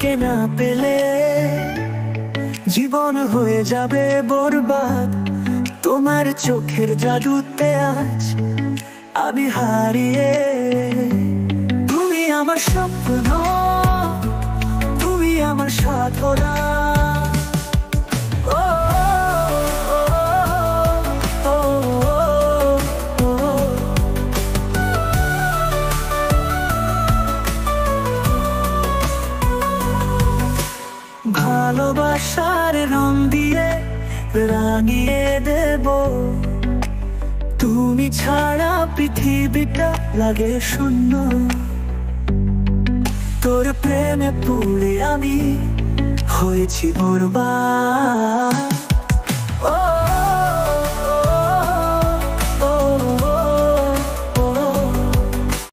তোমাকে না পেলে জীবন হয়ে যাবে বরবাদ। তোমার চোখের জাদুতে আজ আমি হারিয়ে। তুমি আমার স্বপ্ন, তুমি আমার সাধনা। ও, ও, ও, ও, ও, ও। ভালোবাসার রং দিয়ে রাঙিয়ে দেব। তুমি ছাড়া পৃথিবীটা লাগে শূন্য। তোর প্রেমে পড়ে আমি হয়েছি বরবাদ।